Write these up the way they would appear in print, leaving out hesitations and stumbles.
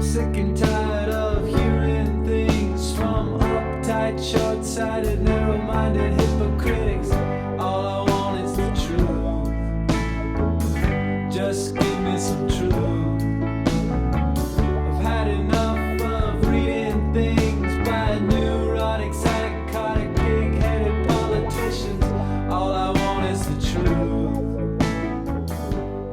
sick and tired of hearing things from uptight, short-sighted, narrow-minded hypocrites. All I want is the truth. Just give me some truth. I've had enough of reading things by neurotic, psychotic, big-headed politicians. All I want is the truth.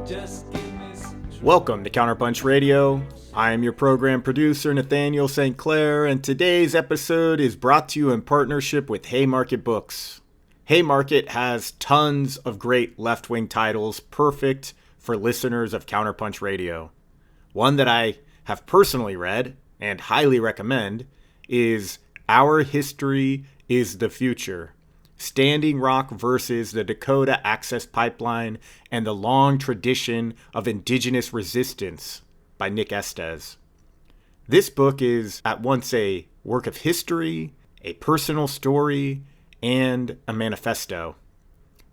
Just give me some truth. Welcome to CounterPunch Radio. I am your program producer, Nathaniel St. Clair, and today's episode is brought to you in partnership with Haymarket Books. Haymarket has tons of great left-wing titles perfect for listeners of CounterPunch Radio. One that I have personally read and highly recommend is Our History is the Future: Standing Rock versus the Dakota Access Pipeline and the Long Tradition of Indigenous Resistance by Nick Estes. This book is at once a work of history, a personal story, and a manifesto.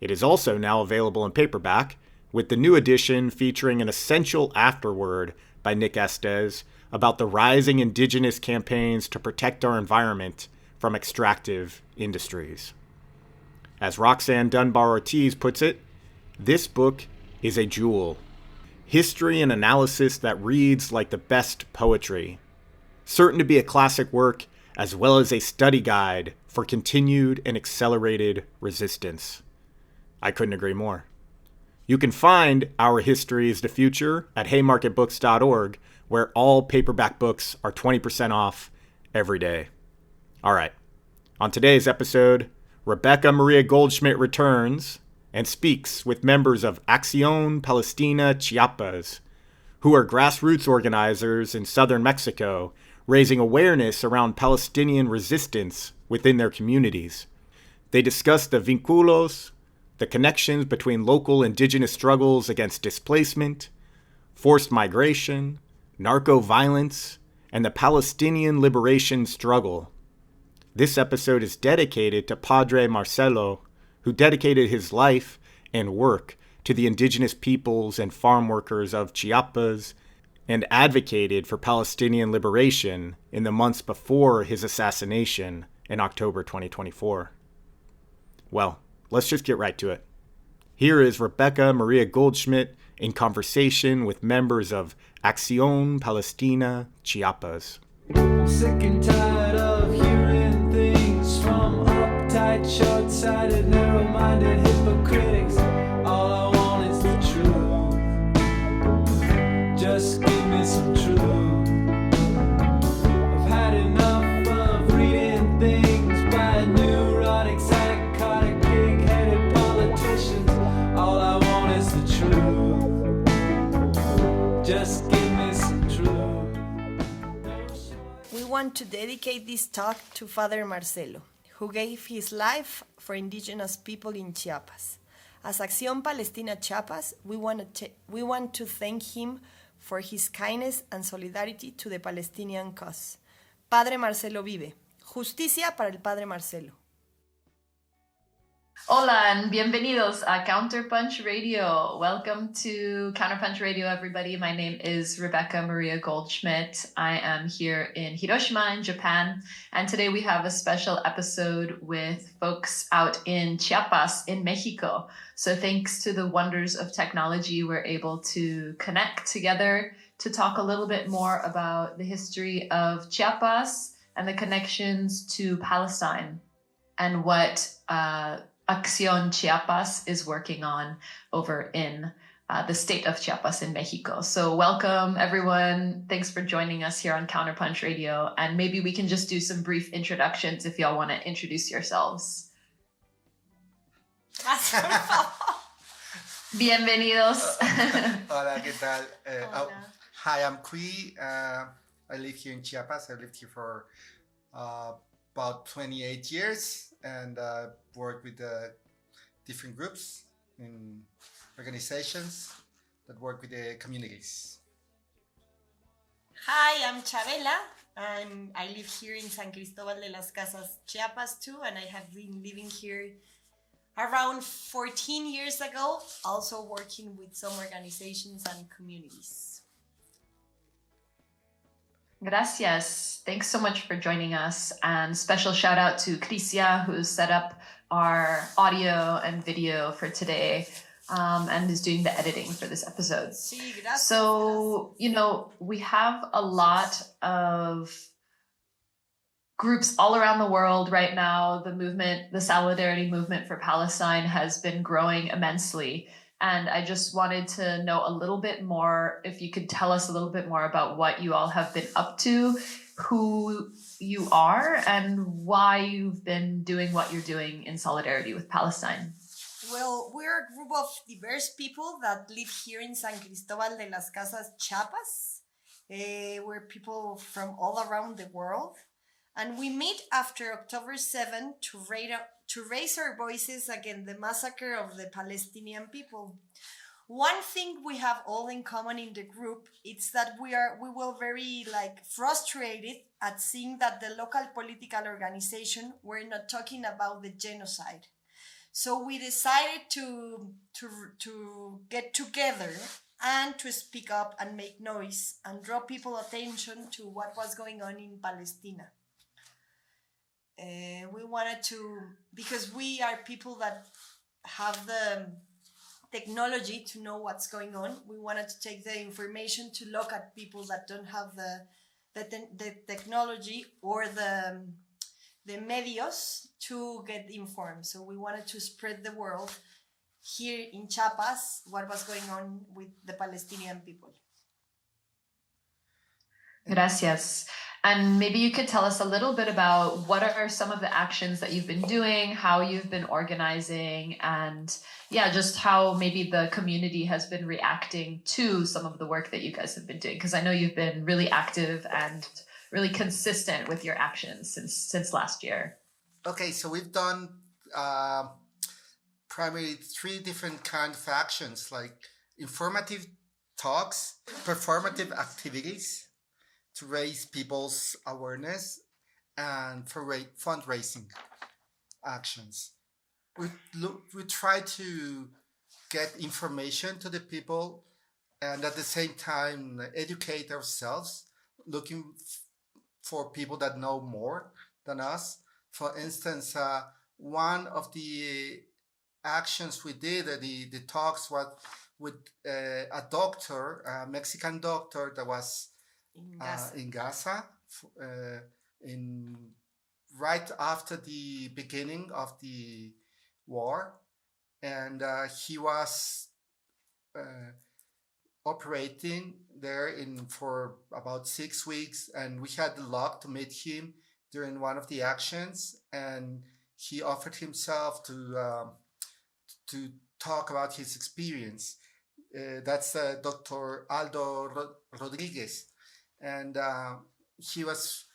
It is also now available in paperback, with the new edition featuring an essential afterword by Nick Estes about the rising indigenous campaigns to protect our environment from extractive industries. As Roxanne Dunbar Ortiz puts it, this book is a jewel. History and analysis that reads like the best poetry. Certain to be a classic work, as well as a study guide for continued and accelerated resistance. I couldn't agree more. You can find Our History is the Future at haymarketbooks.org, where all paperback books are 20% off every day. All right, on today's episode, Rebecca Maria Goldschmidt returns and speaks with members of Acción Palestina Chiapas, who are grassroots organizers in southern Mexico, raising awareness around Palestinian resistance within their communities. They discuss the vínculos, the connections between local indigenous struggles against displacement, forced migration, narco-violence, and the Palestinian liberation struggle. This episode is dedicated to Padre Marcelo, who dedicated his life and work to the indigenous peoples and farm workers of Chiapas and advocated for Palestinian liberation in the months before his assassination in October 2024. Well, let's just get right to it. Here is Rebecca Maria Goldschmidt in conversation with members of Acción Palestina Chiapas. Sick and tired of hearing things from uptight, short-sighted, narrow-minded hypocrites. All I want is the truth. Just give me some truth. I've had enough of reading things by neurotic, psychotic, big-headed politicians. All I want is the truth. Just give me some truth. We want to dedicate this talk to Father Marcelo, who gave his life for indigenous people in Chiapas. As Acción Palestina Chiapas, we want to thank him for his kindness and solidarity to the Palestinian cause. Padre Marcelo vive. Justicia para el Padre Marcelo. Hola and bienvenidos a CounterPunch Radio. Welcome to CounterPunch Radio, everybody. My name is Rebecca Maria Goldschmidt. I am here in Hiroshima in Japan, and today we have a special episode with folks out in Chiapas in Mexico. So thanks to the wonders of technology, we're able to connect together to talk a little bit more about the history of Chiapas and the connections to Palestine and what Acción Chiapas is working on over in the state of Chiapas in Mexico. So welcome, everyone. Thanks for joining us here on CounterPunch Radio. And maybe we can just do some brief introductions if y'all want to introduce yourselves. Bienvenidos. Hola, ¿qué tal? Hi, I'm Kui. I live here in Chiapas. I lived here for about 28 years. And work with different groups and organizations that work with the communities. Hi, I'm Chabela. I live here in San Cristobal de las Casas, Chiapas too, and I have been living here around 14 years ago, also working with some organizations and communities. Gracias. Thanks so much for joining us. And special shout out to Crisia, who set up our audio and video for today and is doing the editing for this episode. Sí, gracias, So, you know, we have a lot of groups all around the world right now. The movement, the solidarity movement for Palestine has been growing immensely. And I just wanted to know a little bit more, if you could tell us a little bit more about what you all have been up to, who you are, and why you've been doing what you're doing in solidarity with Palestine. Well, we're a group of diverse people that live here in San Cristobal de las Casas, Chiapas. We're people from all around the world. And we meet after October 7 to raise our voices against the massacre of the Palestinian people. One thing we have all in common in the group is that we were very frustrated at seeing that the local political organization were not talking about the genocide. So we decided to get together and to speak up and make noise and draw people attention to what was going on in Palestine. We wanted to, because we are people that have the technology to know what's going on, we wanted to take the information to look at people that don't have the technology or the medios to get informed. So we wanted to spread the world here in Chiapas what was going on with the Palestinian people. Gracias. And maybe you could tell us a little bit about what are some of the actions that you've been doing, how you've been organizing, and just how maybe the community has been reacting to some of the work that you guys have been doing. Because I know you've been really active and really consistent with your actions since last year. Okay, so we've done primarily 3 different kinds of actions, like informative talks, performative activities to raise people's awareness, and for fundraising actions. We try to get information to the people and at the same time educate ourselves, looking for people that know more than us. For instance, one of the actions we did, the talks was with a doctor, a Mexican doctor that was in Gaza, right after the beginning of the war, and he was operating there for about 6 weeks, and we had the luck to meet him during one of the actions, and he offered himself to talk about his experience. That's Dr. Aldo Rodriguez. And he was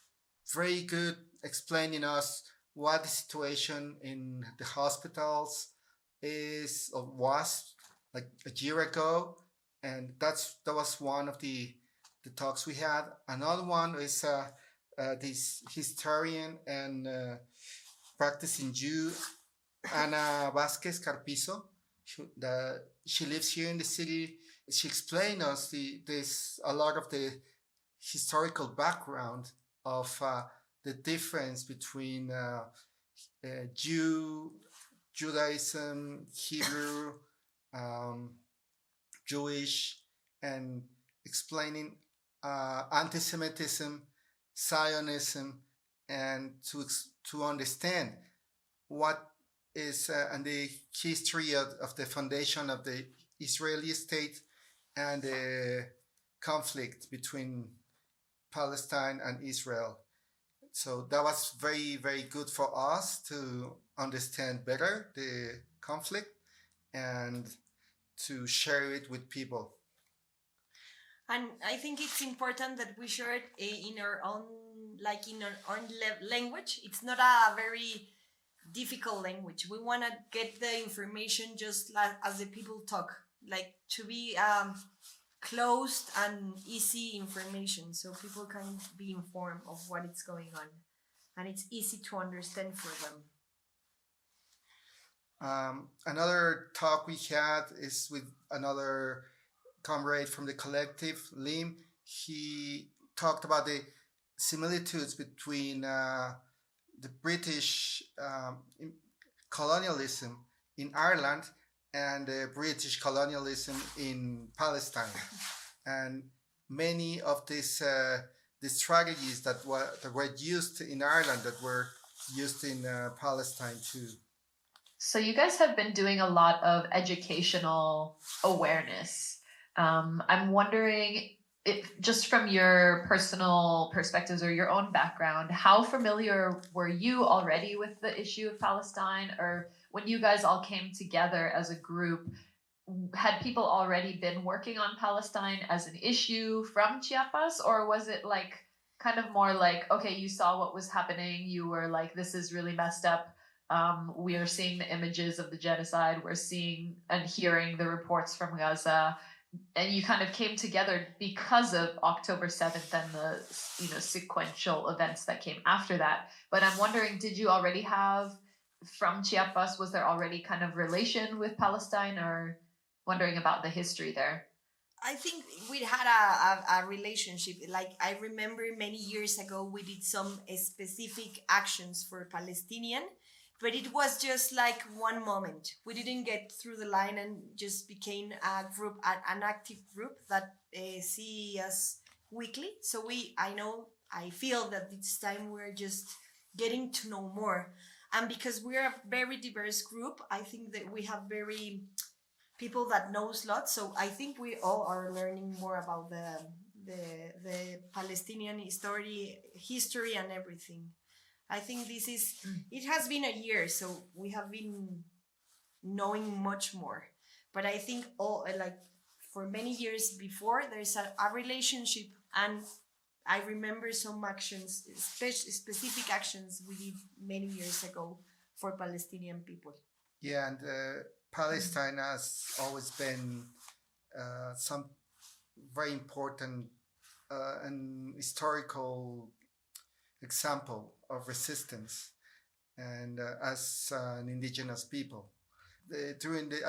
very good explaining us what the situation in the hospitals is or was like a year ago, and that was one of the talks we had. Another one is this historian and practicing Jew, Ana Vázquez Carpizo. She lives here in the city. She explained us a lot of the historical background of the difference between Judaism, Hebrew, Jewish, and explaining anti-Semitism, Zionism, and to understand what is and the history of the foundation of the Israeli state and the conflict between Palestine and Israel. So that was very, very good for us to understand better the conflict and to share it with people. And I think it's important that we share it in our own language. It's not a very difficult language. We want to get the information just as the people talk, like to be closed and easy information so people can be informed of what is going on, and it's easy to understand for them. Another talk we had is with another comrade from the collective, Lim. He talked about the similitudes between the British colonialism in Ireland and British colonialism in Palestine, and many of these strategies that were used in Ireland that were used in Palestine too. So you guys have been doing a lot of educational awareness. I'm wondering, if, just from your personal perspectives or your own background, how familiar were you already with the issue of Palestine? Or when you guys all came together as a group, had people already been working on Palestine as an issue from Chiapas? Or was it like kind of more like, okay, you saw what was happening, you were like, this is really messed up. We are seeing the images of the genocide, we're seeing and hearing the reports from Gaza, and you kind of came together because of October 7th and the sequential events that came after that. But I'm wondering, did you already have, from Chiapas, was there already kind of relation with Palestine, or wondering about the history there? I think we had a relationship. Like, I remember many years ago, we did some specific actions for Palestinian, but it was just like one moment. We didn't get through the line and just became a group, an active group that see us weekly. So I feel that this time we're just getting to know more. And because we're a very diverse group, I think that we have very people that knows lots. So I think we all are learning more about the Palestinian history and everything. I think it has been a year, so we have been knowing much more. But I think for many years before, there's a relationship, and I remember some actions, specific actions we did many years ago for Palestinian people. Yeah, and Palestine has always been some very important and historical example of resistance, and as an indigenous people. At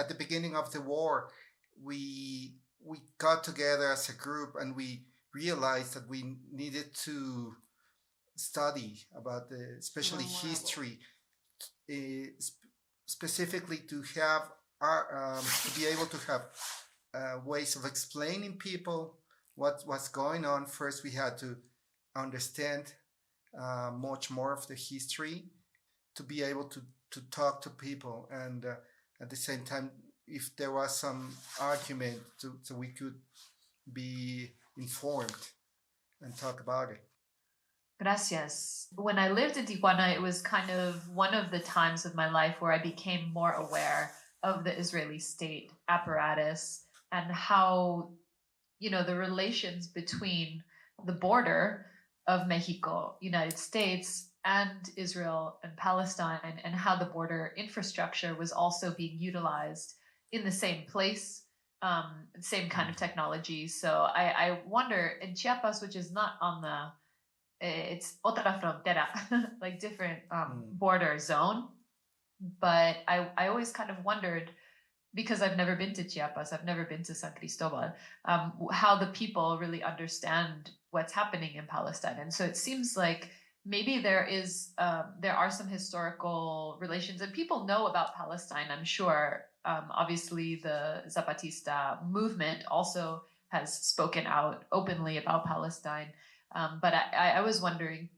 the beginning of the war, we got together as a group, and we realized that we needed to study about especially history, specifically to have to be able to have ways of explaining people what's going on. First, we had to understand much more of the history to be able to talk to people, and at the same time, if there was some argument, so we could be informed and talk about it. Gracias. When I lived in Tijuana, it was kind of one of the times of my life where I became more aware of the Israeli state apparatus and how, the relations between the border of Mexico, United States, and Israel and Palestine, and how the border infrastructure was also being utilized in the same place, same kind of technology. So I wonder, in Chiapas, which is not on it's otra frontera, like different border zone. But I always kind of wondered, because I've never been to Chiapas, I've never been to San Cristobal, how the people really understand what's happening in Palestine. And so it seems like maybe there are some historical relations, and people know about Palestine, I'm sure. Obviously, the Zapatista movement also has spoken out openly about Palestine. But I was wondering,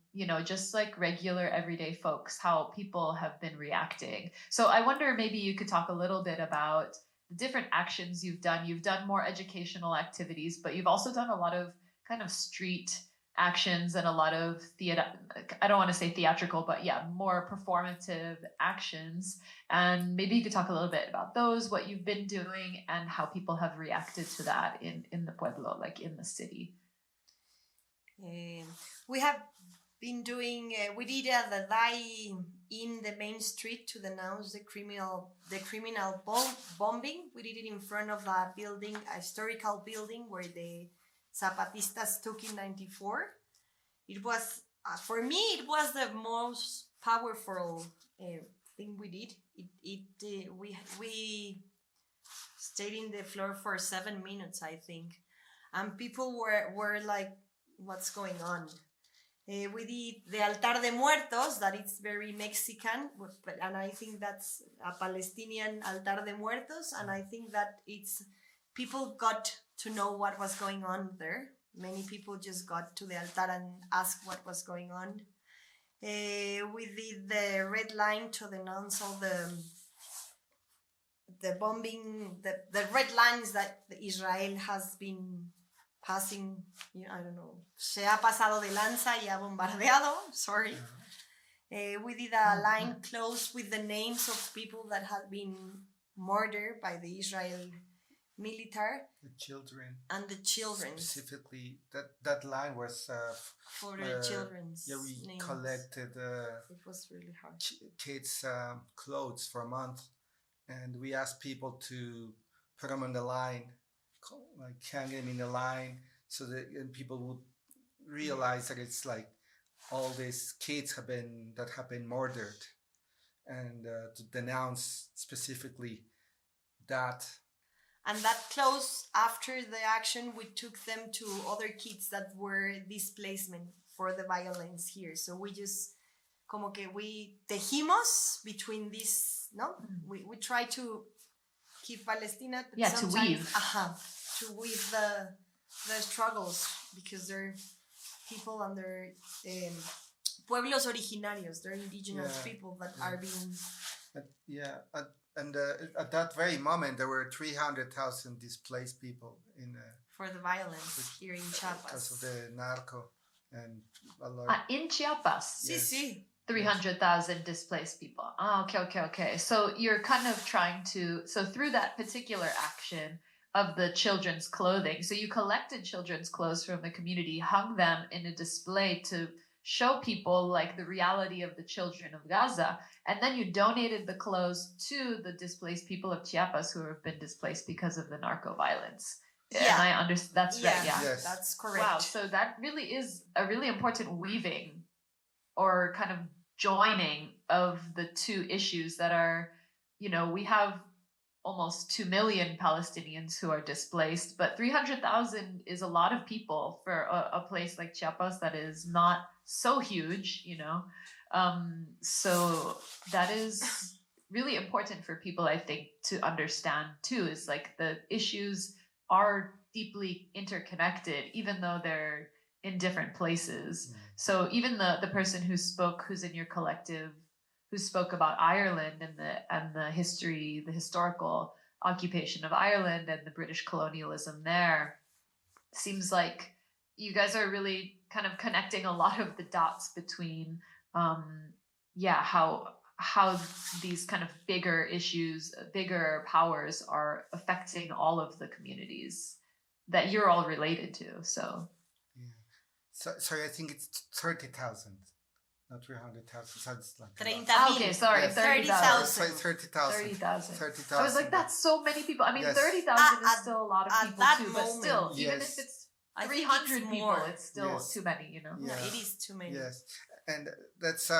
just like regular everyday folks, how people have been reacting. So I wonder, maybe you could talk a little bit about the different actions you've done. You've done more educational activities, but you've also done a lot of kind of street actions and a lot of I don't want to say theatrical, but more performative actions. And maybe you could talk a little bit about those, what you've been doing, and how people have reacted to that in the pueblo, like in the city. We have been doing. We did the day in the main street to denounce the criminal bombing. We did it in front of a building, a historical building where the Zapatistas took in '94. It was for me. It was the most powerful thing we did. We stayed in the floor for 7 minutes, I think, and people were like what's going on. We did the Altar de Muertos, that it's very Mexican, and I think that's a Palestinian Altar de Muertos, and I think that people got to know what was going on there. Many people just got to the altar and asked what was going on. We did the red line to denounce all the bombing, the red lines that Israel has been passing. I don't know. Se ha pasado de lanza y ha bombardeado. Sorry. We did a line close with the names of people that had been murdered by the Israel military. The children. And the children. Specifically, that line was for the children's we names. collected it was really hard. kids' clothes for a month, and we asked people to put them on the line, like hang them in the line, so that and people would realize that it's like all these kids have been murdered, and to denounce specifically that. And that close after the action, we took them to other kids that were displacement for the violence here. So we just, como que we tejimos between this, no? We try to keep Palestina. Yeah, to weave. To weave the struggles, because they're people under pueblos originarios, they're indigenous people that are being... And at that very moment, there were 300,000 displaced people for the violence here in Chiapas. Because of the narco and a lot. In Chiapas? Yes. Sí. 300,000 displaced people. Okay. So you're kind of trying to... So through that particular action of the children's clothing, so you collected children's clothes from the community, hung them in a display to show people like the reality of the children of Gaza, and then you donated the clothes to the displaced people of Chiapas who have been displaced because of the narco-violence. Yeah. And I understand that's right. Yeah, yes. That's correct. Wow, so that really is a really important weaving or kind of joining of the two issues that are, we have almost 2 million Palestinians who are displaced, but 300,000 is a lot of people for a place like Chiapas that is not so huge, so that is really important for people, I think, to understand too, is like the issues are deeply interconnected, even though they're in different places. So even the person who's in your collective, who spoke about Ireland and the history, the historical occupation of Ireland and the British colonialism there, seems like you guys are really kind of connecting a lot of the dots between, how these kind of bigger issues, bigger powers are affecting all of the communities that you're all related to. So, sorry, I think it's 30,000, not 300,000. Sounds like 30,000. Okay, sorry, yes. 30,000. 30,000. I was like, that's so many people. I mean, Yes. 30,000 is still a lot of people too, but moment, still, even yes. if it's I think 300 it's people, more. it's still Yes. too many, No, it is too many. Yes, and that's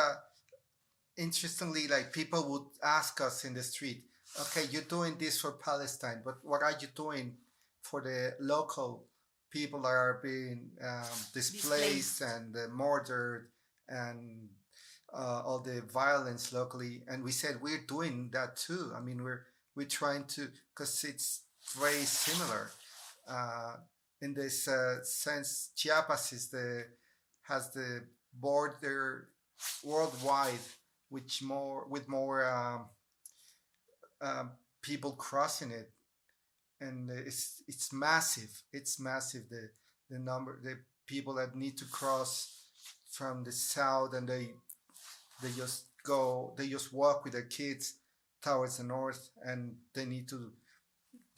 interestingly, like people would ask us in the street, okay, you're doing this for Palestine, but what are you doing for the local people that are being displaced and murdered and all the violence locally? And we said we're doing that too. I mean, we're trying to, because it's very similar. In this sense, Chiapas has the border worldwide, with more people crossing it, and it's massive. It's massive. The number, the people that need to cross from the south, and they just walk with their kids towards the north, and they need to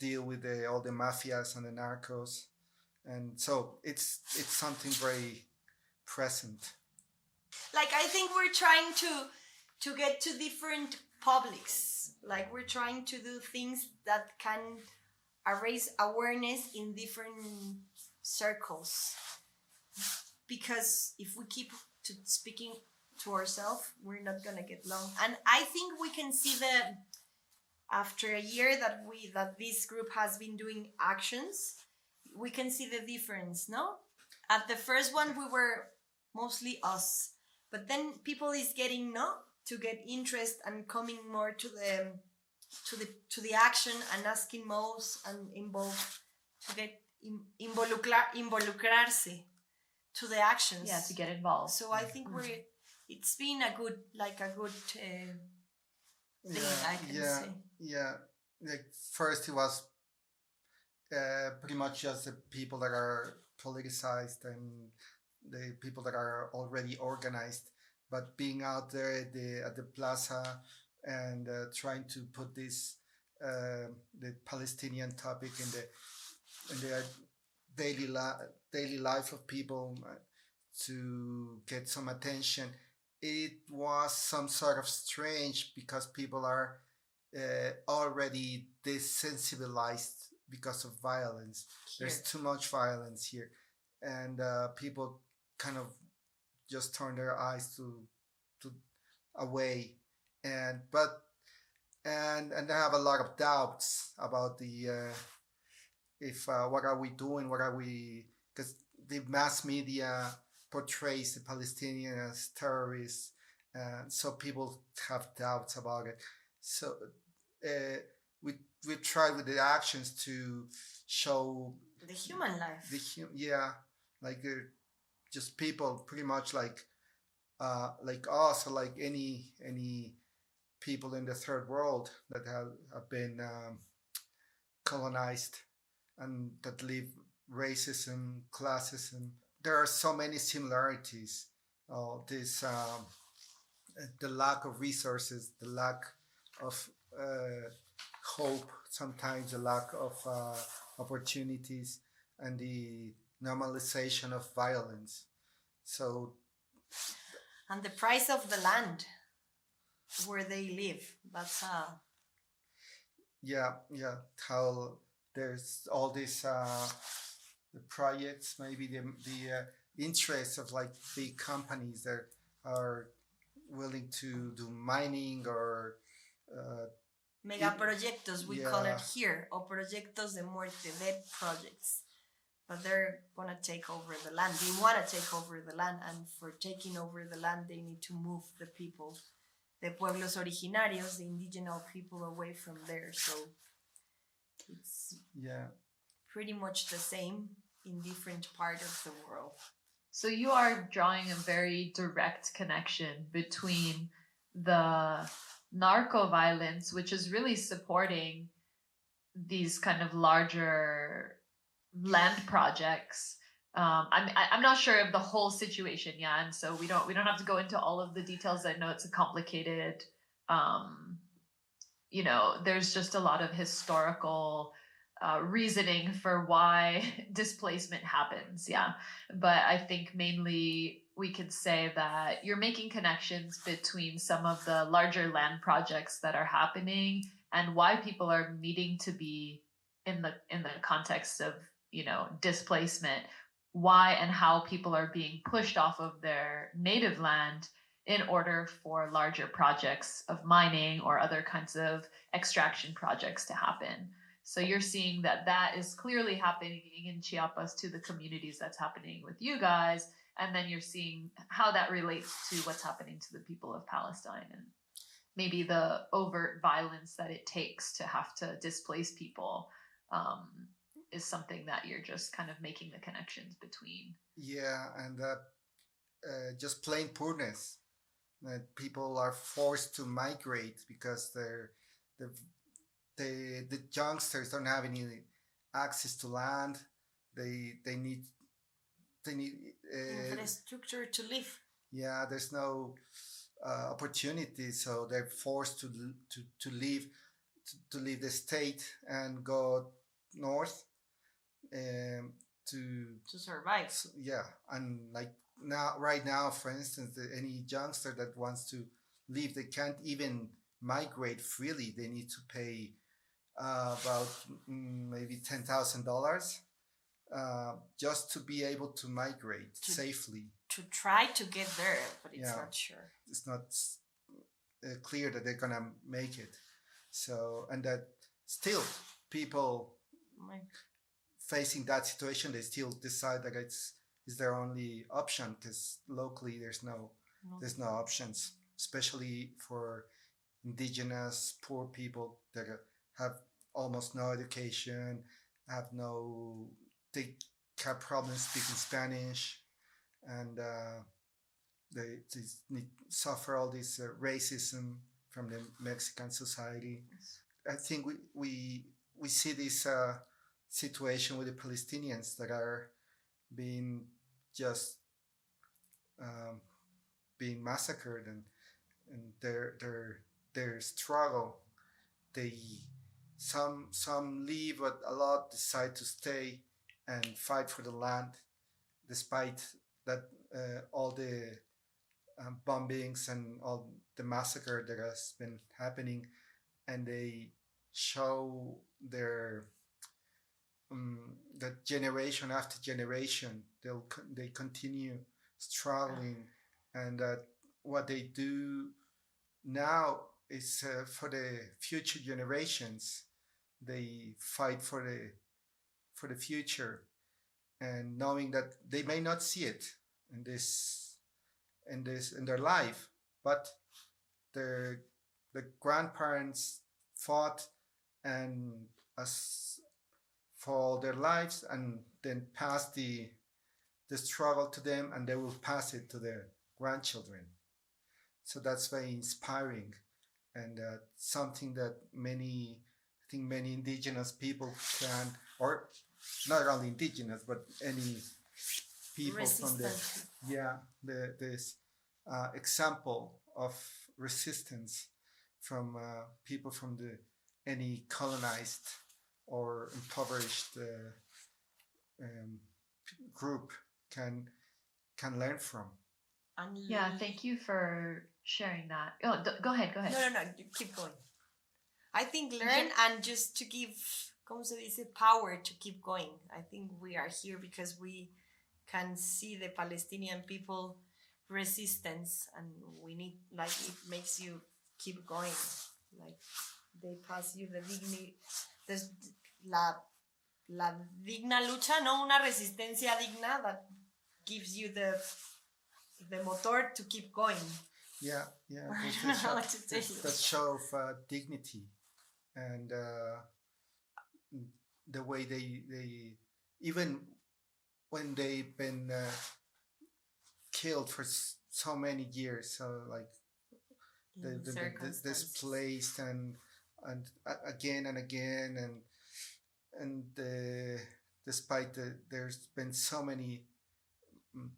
deal with all the mafias and the narcos. And so it's something very present. Like, I think we're trying to get to different publics. Like, we're trying to do things that can raise awareness in different circles. Because if we keep speaking to ourselves, we're not gonna get long. And I think we can see after a year that this group has been doing actions, we can see the difference, no? At the first one, we were mostly us, but then people is getting to get interest and coming more to the action and asking most and involved to get involucrarse to the actions. Yeah, to get involved. So I think it's been a good thing, I can say. Yeah. Like first it was pretty much just the people that are politicized and the people that are already organized, but being out there at the plaza and trying to put this the Palestinian topic in the daily life of people to get some attention. It was some sort of strange because people are already desensibilized because of violence. Here. There's too much violence here, and people kind of just turn their eyes to away, and they have a lot of doubts about the if what are we doing, because the mass media portrays the Palestinians as terrorists, and so people have doubts about it. So we tried with the actions to show The human life. like just people pretty much like us, or like any people in the third world that have been colonized and that live racism, classism. There are so many similarities. The lack of resources, the lack of hope, sometimes the lack of opportunities, and the normalization of violence. So, And the price of the land where they live. That's how there's all these the projects, maybe the interests of like big companies that are willing to do mining or megaproyectos, we call it here, or proyectos de muerte, dead projects. But they're going to take over the land. They want to take over the land, and for taking over the land, they need to move the people, the pueblos originarios, the indigenous people, away from there. So it's pretty much the same in different parts of the world. So you are drawing a very direct connection between the narco-violence, which is really supporting these kind of larger land projects. I'm not sure of the whole situation, and so we don't have to go into all of the details. I know it's a complicated, there's just a lot of historical reasoning for why displacement happens. But I think mainly we could say that you're making connections between some of the larger land projects that are happening and why people are needing to be in the context of displacement, why and how people are being pushed off of their native land in order for larger projects of mining or other kinds of extraction projects to happen. So you're seeing that is clearly happening in Chiapas to the communities that's happening with you guys. And then you're seeing how that relates to what's happening to the people of Palestine and maybe the overt violence that it takes to have to displace people is something that you're just kind of making the connections between. Yeah, and just plain poorness. That people are forced to migrate because the youngsters don't have any access to land. They need infrastructure to live. Yeah, there's no opportunity, so they're forced to leave the state and go north to survive. And like right now, for instance, any youngster that wants to leave, they can't even migrate freely. They need to pay about maybe $10,000 just to be able to migrate safely. To try to get there, but it's not sure. It's not clear that they're gonna make it. So, and that still people facing that situation, they still decide that it's is their only option, because locally there's no options, especially for indigenous poor people that have almost no education, they have problems speaking Spanish, and they suffer all this racism from the Mexican society. I think we see this situation with the Palestinians that are being just being massacred, and their struggle. Some leave, but a lot decide to stay and fight for the land, despite that all the bombings and all the massacre that has been happening, and they show that generation after generation they continue struggling, and that what they do now is for the future generations. They fight for the future, and knowing that they may not see it in their life, but the grandparents fought and as for all their lives, and then pass the struggle to them, and they will pass it to their grandchildren. So that's very inspiring, and something that many indigenous people can, or not only indigenous, but any people Resistance. this example of resistance from people from any colonized or impoverished group can learn from. Yeah, thank you for sharing that. Oh, go ahead. No, you keep going. I think learn and just to give, ¿cómo se dice? Power to keep going. I think we are here because we can see the Palestinian people resistance, and we need, like, it makes you keep going. Like, they pass you the dignity, la digna lucha, no, una resistencia digna that gives you the motor to keep going. Yeah. I don't know what to tell you. That show of dignity, and the way they even when they've been killed for so many years, so like the displaced and again and again, and despite there's been so many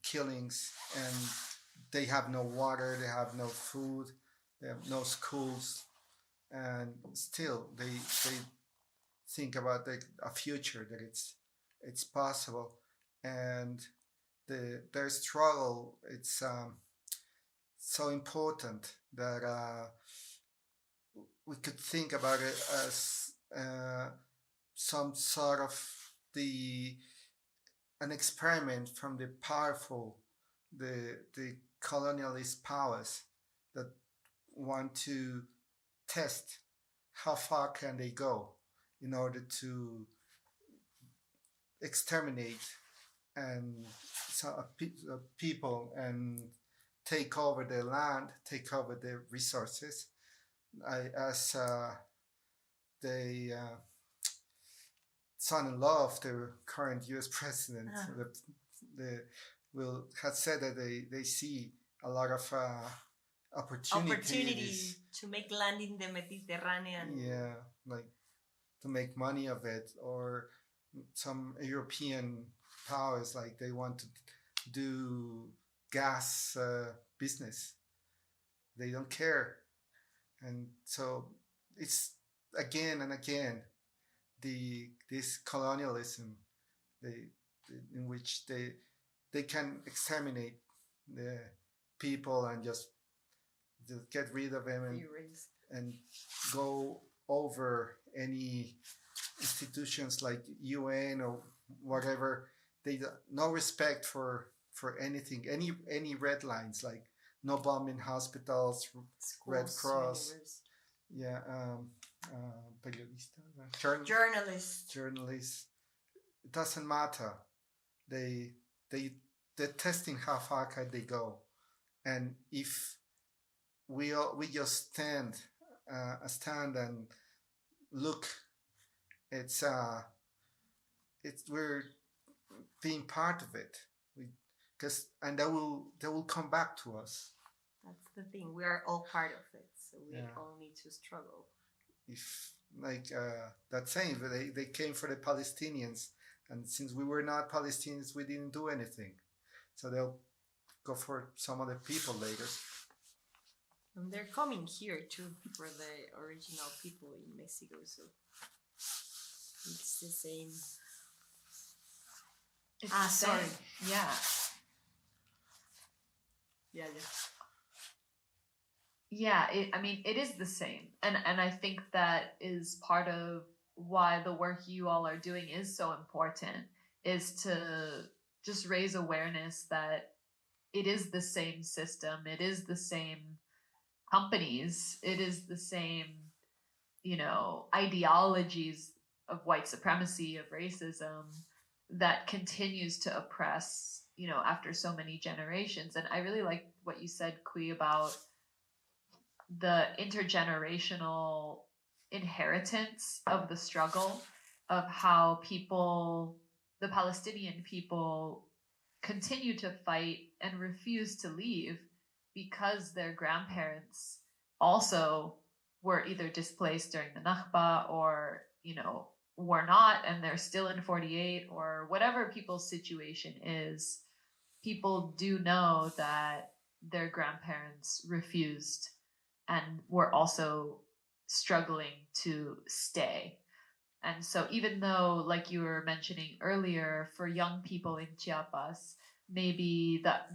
killings, and they have no water, they have no food, they have no schools, and still they think about a future, that it's possible, and their struggle, it's so important that we could think about it as some sort of an experiment from the powerful, the colonialist powers that want to test how far can they go in order to exterminate and people and take over their land, take over their resources. As the son-in-law of the current U.S. president, has said that they see a lot of opportunity to make land in the Mediterranean. Yeah, like to make money of it, or some European powers, like they want to do gas business. They don't care, and so it's again and again this colonialism, in which they can exterminate the people and just get rid of them and go over any institutions like UN or whatever. They no respect for anything, any red lines, like no bombing hospitals, schools, Red Cross, journalists. It doesn't matter. They they're testing how far can they go, and if we just stand and look, it's we're being part of it, and that will come back to us. That's the thing. We are all part of it, so we all need to struggle. If like that saying, they came for the Palestinians, and since we were not Palestinians, we didn't do anything. So they'll go for some other people later. And they're coming here too for the original people in Mexico, so it's the same. It's the same. Sorry. Yeah. Yeah, it is the same. And I think that is part of why the work you all are doing is so important, is to just raise awareness that it is the same system, it is the same companies, it is the same, ideologies of white supremacy, of racism, that continues to oppress, after so many generations. And I really like what you said, Kui, about the intergenerational inheritance of the struggle, of how the Palestinian people continue to fight and refuse to leave because their grandparents also were either displaced during the Nakba or, were not, and they're still in 48, or whatever people's situation is. People do know that their grandparents refused and were also struggling to stay. And so even though, like you were mentioning earlier, for young people in Chiapas, maybe that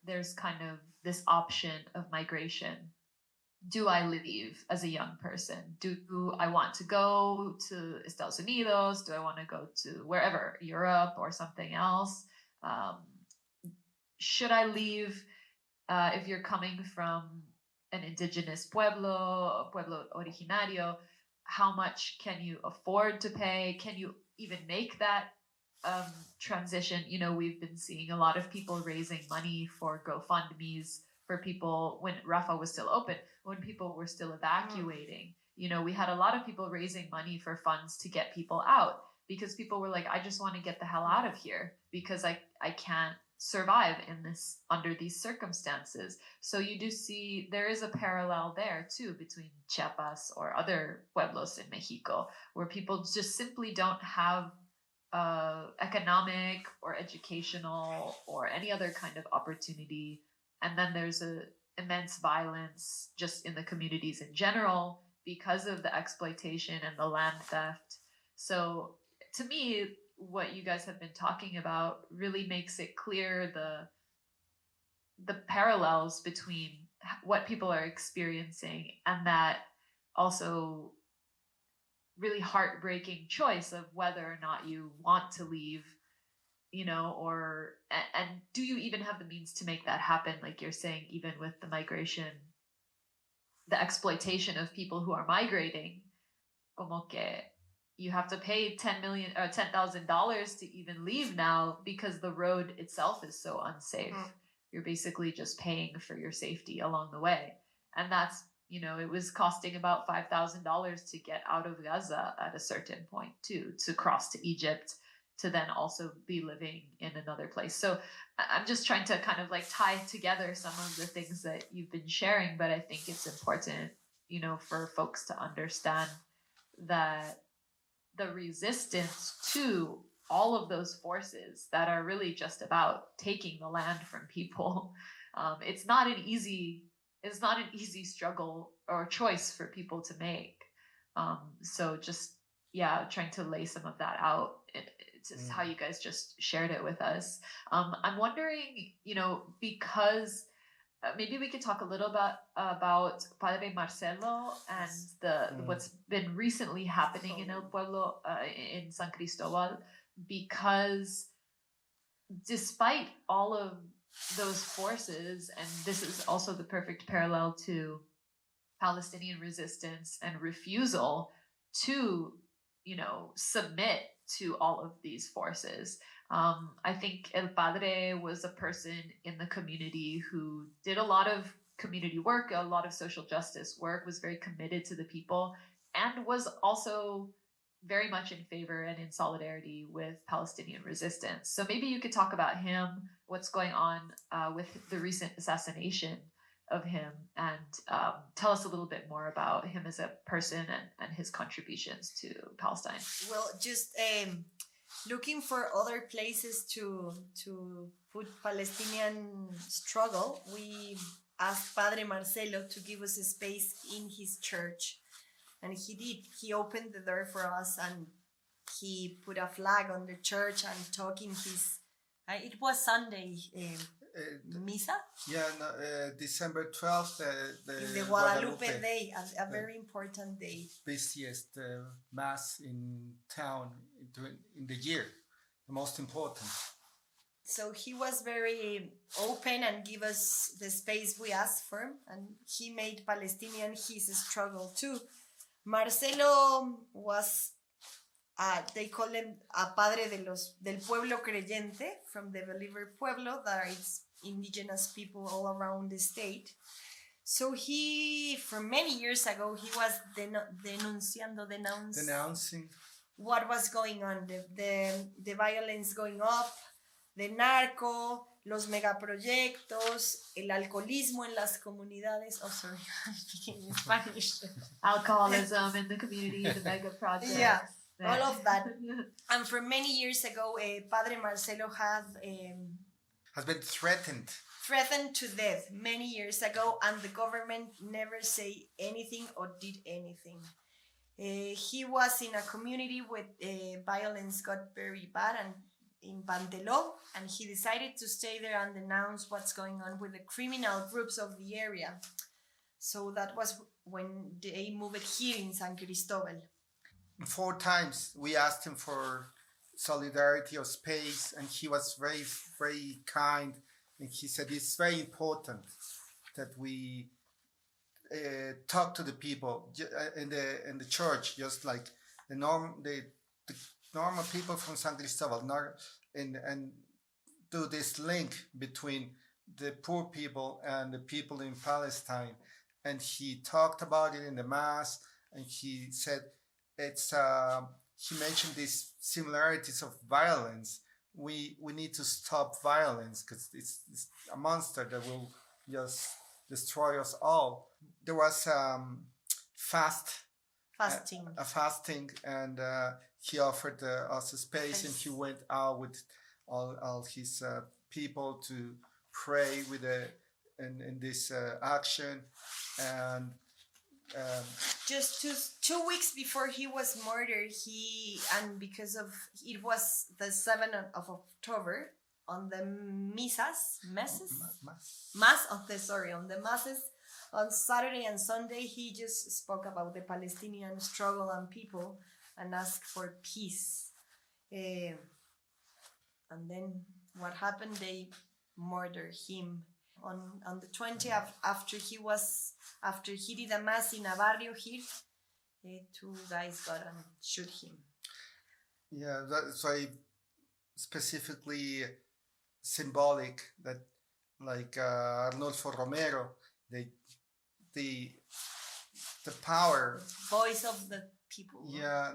there's kind of this option of migration. Do I leave as a young person? Do I want to go to Estados Unidos? Do I want to go to wherever, Europe or something else? Should I leave if you're coming from an indigenous pueblo originario? How much can you afford to pay? Can you even make that transition? We've been seeing a lot of people raising money for GoFundMes for people when Rafah was still open, when people were still evacuating. We had a lot of people raising money for funds to get people out, because people were like, I just want to get the hell out of here because I can't survive under these circumstances. So you do see there is a parallel there too between Chiapas or other pueblos in Mexico, where people just simply don't have economic or educational or any other kind of opportunity. And then there's immense violence just in the communities in general because of the exploitation and the land theft. So to me, what you guys have been talking about really makes it clear the parallels between what people are experiencing and that also really heartbreaking choice of whether or not you want to leave, and do you even have the means to make that happen? Like you're saying, even with the migration, the exploitation of people who are migrating, como que you have to pay $10,000 to even leave now because the road itself is so unsafe. You're basically just paying for your safety along the way. And that's, it was costing about $5,000 to get out of Gaza at a certain point too, to cross to Egypt, to then also be living in another place. So I'm just trying to kind of like tie together some of the things that you've been sharing, but I think it's important, for folks to understand that the resistance to all of those forces that are really just about taking the land from people, it's not an easy struggle or choice for people to make. So just, trying to lay some of that out. It's how you guys just shared it with us. I'm wondering, because maybe we could talk a little bit about Padre Marcelo and what's been recently happening in El Pueblo, in San Cristobal, because despite all of those forces, and this is also the perfect parallel to Palestinian resistance and refusal to submit to all of these forces. I think El Padre was a person in the community who did a lot of community work, a lot of social justice work, was very committed to the people, and was also very much in favor and in solidarity with Palestinian resistance. So maybe you could talk about him, what's going on with the recent assassination of him, and tell us a little bit more about him as a person and his contributions to Palestine. Well, just looking for other places to put Palestinian struggle, we asked Padre Marcelo to give us a space in his church. And he did. He opened the door for us, and he put a flag on the church and talking his... it was Sunday, Misa? Yeah, no, December 12th, the Guadalupe Day, a very important day. Busiest mass in town in the year, the most important. So he was very open and give us the space we asked for, and he made Palestinian his struggle too. Marcelo was, they call him a padre del pueblo creyente, from the believer pueblo, that is indigenous people all around the state. So he, for many years ago, he was denouncing what was going on, the violence going up, the narco, los megaproyectos, el alcoholismo en las comunidades. Oh, sorry, I'm speaking in Spanish. Alcoholism in the community, the mega projects. Yeah, all of that. And for many years ago, Padre Marcelo has been threatened to death many years ago, and the government never say anything or did anything. He was in a community where violence got very bad, and in Panteló, and he decided to stay there and announce what's going on with the criminal groups of the area. So that was when they moved here in San Cristobal. 4 times we asked him for solidarity or space, and he was very, very kind. And he said it's very important that we talk to the people in the church, just like the normal people from San Cristobal, and do this link between the poor people and the people in Palestine. And he talked about it in the mass, and he said he mentioned these similarities of violence. We need to stop violence because it's a monster that will just destroy us all. There was fasting, and he offered us a space, and he went out with all his people to pray with in this action. And just two weeks before he was murdered, because of it was the 7th of October, on the on the masses on Saturday and Sunday, he just spoke about the Palestinian struggle and people and asked for peace. And then what happened? They murdered him on the 20th after he did a mass in a barrio here. 2 guys got and shoot him. Yeah, that's why specifically symbolic that, like Arnulfo Romero, the power, voice of the people. Yeah,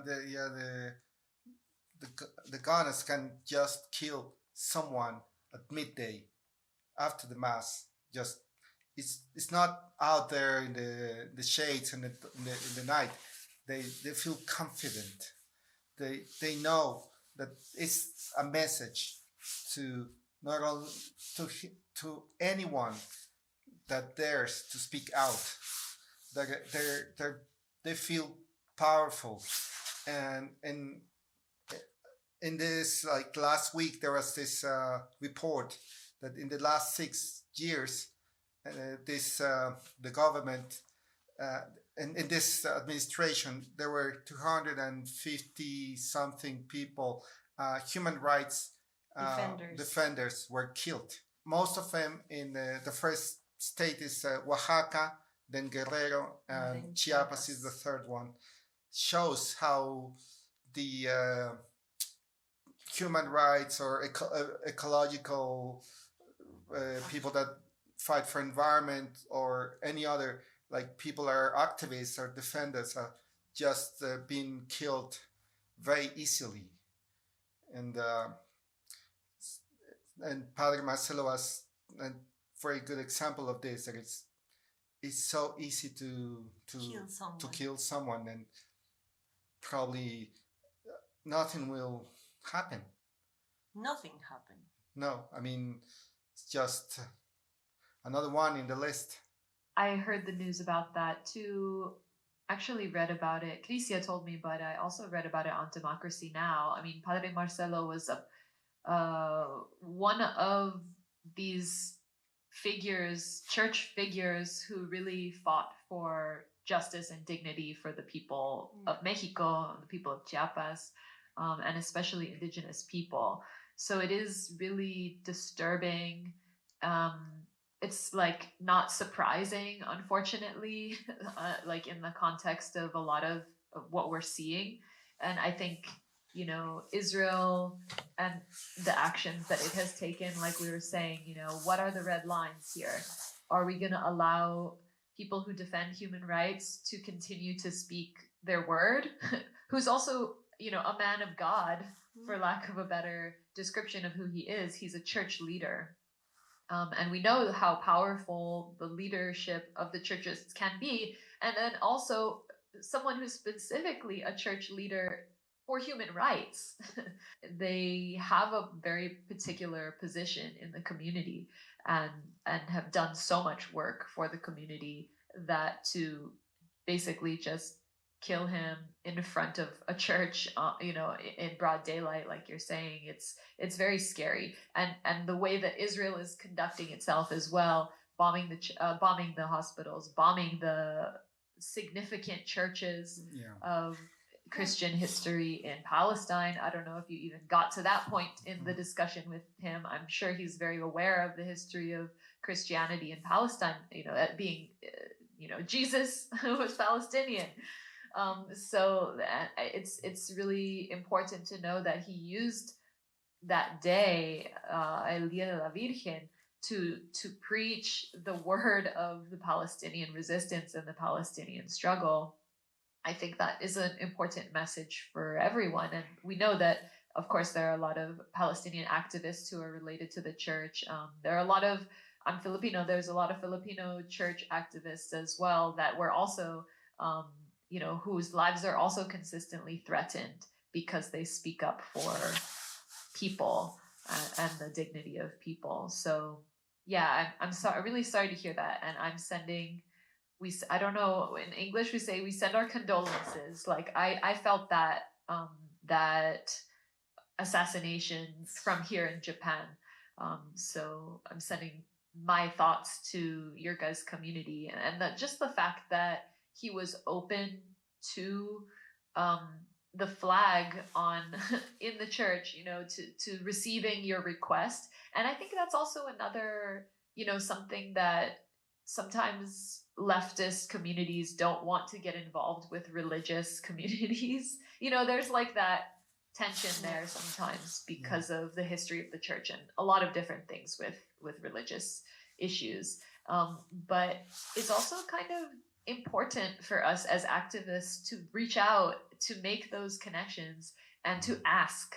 the gunners can just kill someone at midday after the mass. Just it's not out there in the shades and in the night. They feel confident. They know that it's a message to not only to anyone that dares to speak out. They feel powerful, and in this, like last week, there was this report that in the last 6 years, the government in this administration, there were 250 something people, human rights defenders were killed. Most of them in the first state is Oaxaca, then Guerrero, and Chiapas is the third one. Shows how the human rights or ecological people that fight for environment or any other, like people are activists or defenders are just being killed very easily. And Padre Marcelo was a very good example of this, that it's so easy to kill someone, and probably nothing will happen. Nothing happened. No, I mean, it's just another one in the list. I heard the news about that too. Actually read about it. Crisia told me, but I also read about it on Democracy Now! I mean, Padre Marcelo was one of these figures, church figures, who really fought for justice and dignity for the people of Mexico, the people of Chiapas, and especially indigenous people. So it is really disturbing. It's like not surprising, unfortunately, like in the context of a lot of what we're seeing. And I think, you know, Israel and the actions that it has taken, like we were saying, you know, what are the red lines here? Are we going to allow people who defend human rights to continue to speak their word, who's also, you know, a man of God, for lack of a better description of who he is? He's a church leader. And we know how powerful the leadership of the churches can be. And then also someone who's specifically a church leader for human rights. They have a very particular position in the community and have done so much work for the community that to basically just kill him in front of a church, you know, in broad daylight, like you're saying, it's very scary. And the way that Israel is conducting itself as well, bombing the hospitals, bombing the significant churches of Christian history in Palestine. I don't know if you even got to that point in the discussion with him. I'm sure he's very aware of the history of Christianity in Palestine, you know, being, you know, Jesus was Palestinian. So it's really important to know that he used that day, El Día de la Virgen, to preach the word of the Palestinian resistance and the Palestinian struggle. I think that is an important message for everyone. And we know that, of course, there are a lot of Palestinian activists who are related to the church. There are a lot of, I'm Filipino, there's a lot of Filipino church activists as well that were also, you know, whose lives are also consistently threatened because they speak up for people and the dignity of people. So yeah, I'm sorry, really sorry to hear that. And I'm sending, I don't know, in English we say we send our condolences. Like I felt that, that assassination from here in Japan. So I'm sending my thoughts to your guys' community, and that just the fact that he was open to the flag on in the church, you know, to receiving your request. And I think that's also another, you know, something that sometimes leftist communities don't want to get involved with religious communities. You know, there's like that tension there sometimes because of the history of the church and a lot of different things with religious issues. But it's also kind of important for us as activists to reach out, to make those connections, and to ask,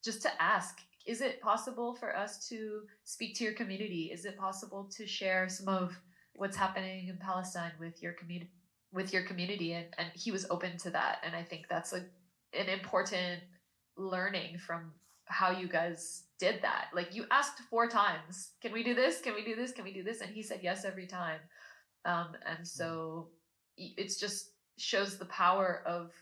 just to ask, is it possible for us to speak to your community? Is it possible to share some of what's happening in Palestine with your community? And he was open to that. And I think that's an important learning from how you guys did that. Like, you asked 4 times, can we do this? Can we do this? Can we do this? And he said yes every time. And so it's just shows the power of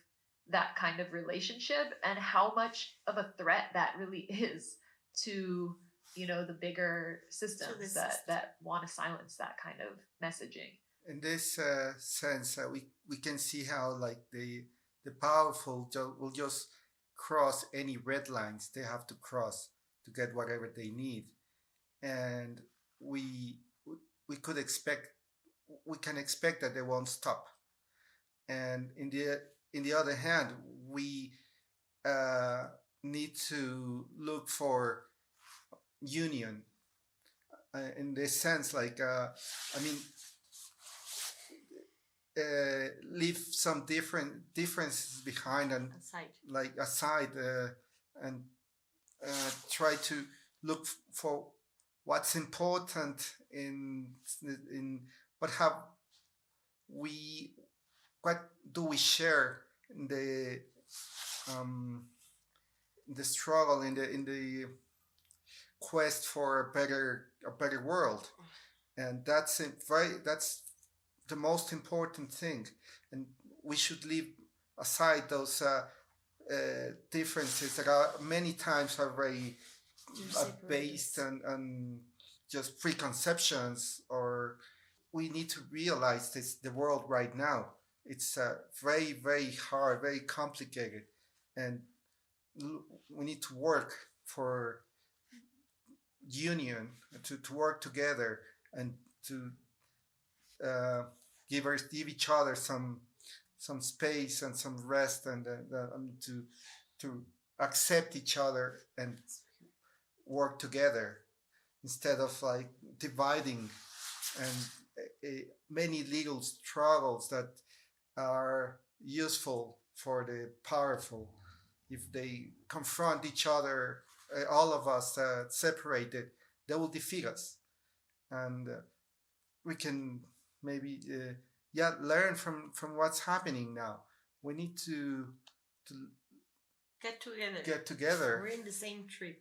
that kind of relationship and how much of a threat that really is to, you know, the bigger systems that want to silence that kind of messaging. In this sense, we can see how like the powerful will just cross any red lines they have to cross to get whatever they need, and we can expect that they won't stop. And in the other hand, we need to look for union in this sense, like leave some differences behind and aside and try to look for what's important in what do we share in the struggle, in the quest for a better world. And that's the most important thing, and we should leave aside those differences that are many times are very based on just preconceptions, or we need to realize the world right now. It's very, very hard, very complicated, and we need to work for union, to work together, and to give each other some space and some rest, and to accept each other and work together instead of like dividing, and many legal struggles that are useful for the powerful. If they confront each other, all of us separated, they will defeat us, and we can maybe learn from what's happening now. We need to get together. We're in the same trip.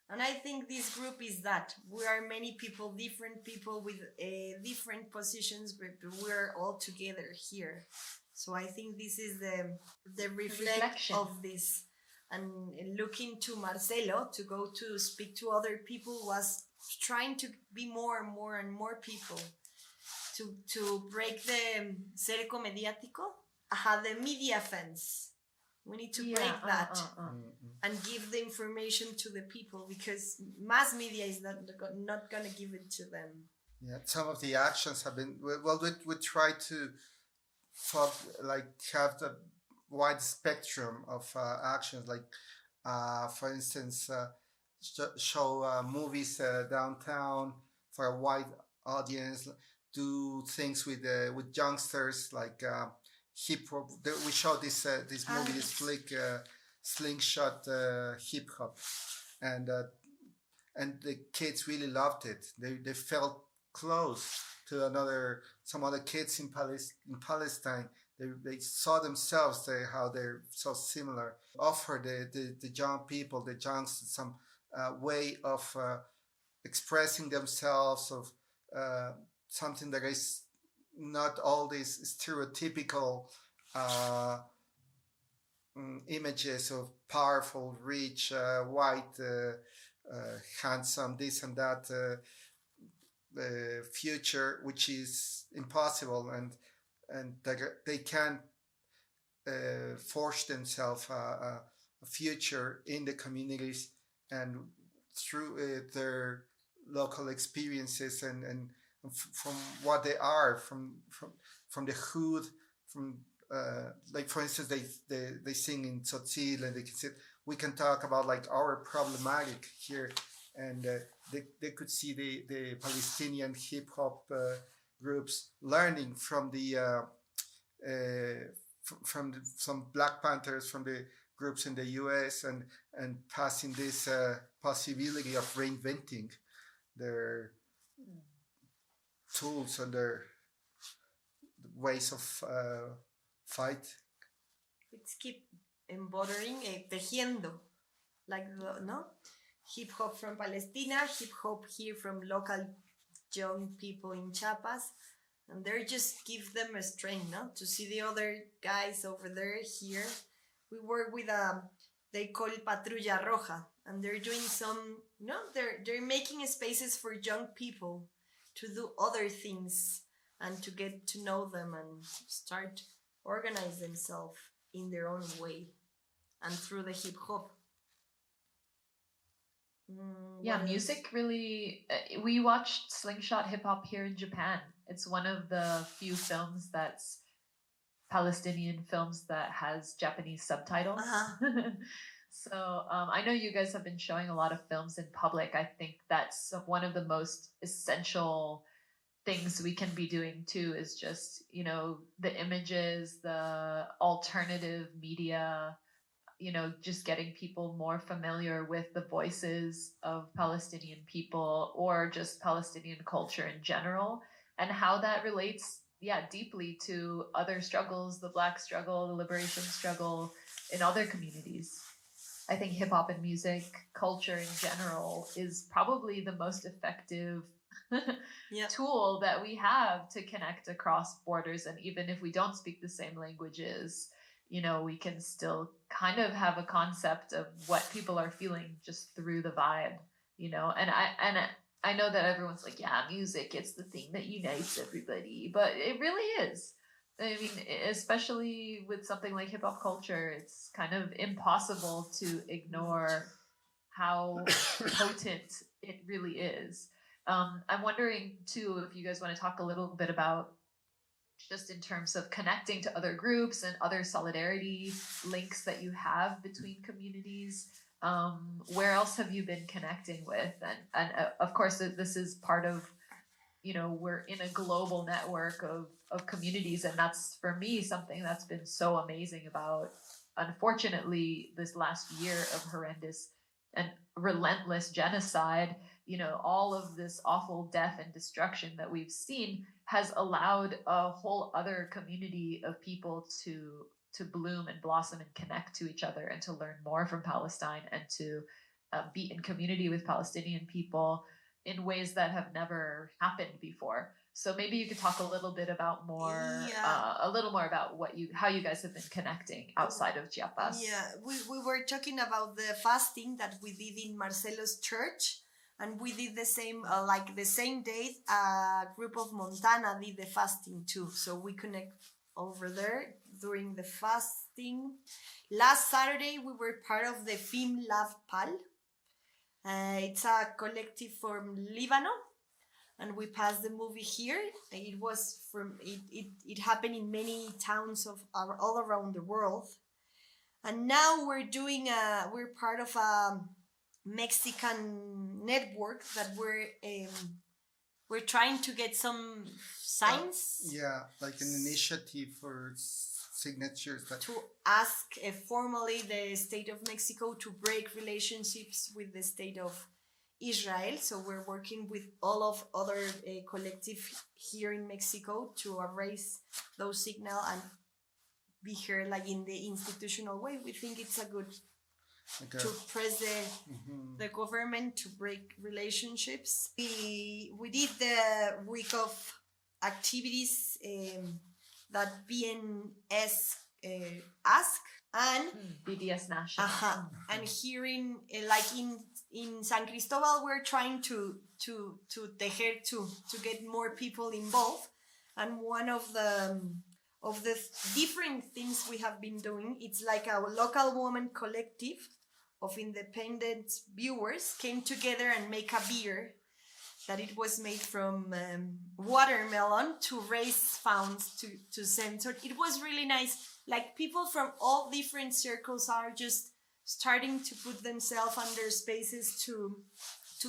And I think this group is that. We are many people, different people with different positions, but we're all together here. So I think this is the reflection of this. And looking to Marcelo to go to speak to other people was trying to be more and more and more people. To break the cerco mediático, the media fence. We need to break that and give the information to the people, because mass media is not going to give it to them. Yeah, some of the actions have been, we try to have the wide spectrum of actions, like for instance, show movies downtown for a wide audience, do things with youngsters, like hip hop. We showed this movie, this flick, slingshot hip hop, and the kids really loved it. They felt close to some other kids in Palestine. They saw themselves, how they're so similar. Offer the young people, the youngsters, some way of expressing themselves, of something that is not all these stereotypical images of powerful, rich, white, handsome, this and that future, which is impossible, and they can forge themselves a future in the communities, and through their local experiences, and from what they are, from the hood, from like for instance, they sing in tzotzil, and we can talk about like our problematic here, and they could see the Palestinian hip hop groups learning from some Black Panthers, from the groups in the US, and passing this possibility of reinventing their tools and their ways of fight. Let's keep embroidering, tejiendo, like hip hop from Palestina, hip hop here from local young people in Chiapas, and they just give them a strength, to see the other guys over there here. We work with they call it Patrulla Roja, and they're doing some, they're making spaces for young people to do other things and to get to know them and start organize themselves in their own way and through the hip hop. Music really. We watched Slingshot Hip Hop here in Japan. It's one of the few films that's Palestinian films that has Japanese subtitles. So I know you guys have been showing a lot of films in public. I think that's one of the most essential things we can be doing too, is just, you know, the images, the alternative media, you know, just getting people more familiar with the voices of Palestinian people or just Palestinian culture in general, and how that relates, deeply to other struggles, the Black struggle, the liberation struggle in other communities. I think hip hop and music culture in general is probably the most effective tool that we have to connect across borders. And even if we don't speak the same languages, you know, we can still kind of have a concept of what people are feeling just through the vibe, you know. And I know that everyone's like, yeah, music, it's the thing that unites everybody, but it really is. I mean, especially with something like hip hop culture, it's kind of impossible to ignore how potent it really is. I'm wondering too, if you guys want to talk a little bit about just in terms of connecting to other groups and other solidarity links that you have between communities. Where else have you been connecting with? And of course, this is part of, you know, we're in a global network of communities. And that's, for me, something that's been so amazing about, unfortunately, this last year of horrendous and relentless genocide. You know, all of this awful death and destruction that we've seen has allowed a whole other community of people to bloom and blossom and connect to each other and to learn more from Palestine and to be in community with Palestinian people in ways that have never happened before. So maybe you could talk a little bit about a little more about how you guys have been connecting outside of Chiapas. Yeah, we were talking about the fasting that we did in Marcelo's church, and we did the same, like the same day, a group of Montana did the fasting too. So we connect over there during the fasting. Last Saturday, we were part of the Film Lab PAL. It's a collective from Lebanon, and we passed the movie here. It was it happened in many towns of all around the world, and now we're part of a Mexican network that we're trying to get some signs. Like an initiative for signatures to ask formally the state of Mexico to break relationships with the state of Israel. So we're working with all of other collective here in Mexico to erase those signals and be heard like in the institutional way. We think it's a good to press the government to break relationships. We did the week of activities that BNS ask, and BDS National. And here in San Cristobal, we're trying to get more people involved. And one of the different things we have been doing, it's like a local woman collective of independent viewers came together and make a beer that it was made from watermelon to raise funds to send. So it was really nice. Like people from all different circles are just starting to put themselves under spaces to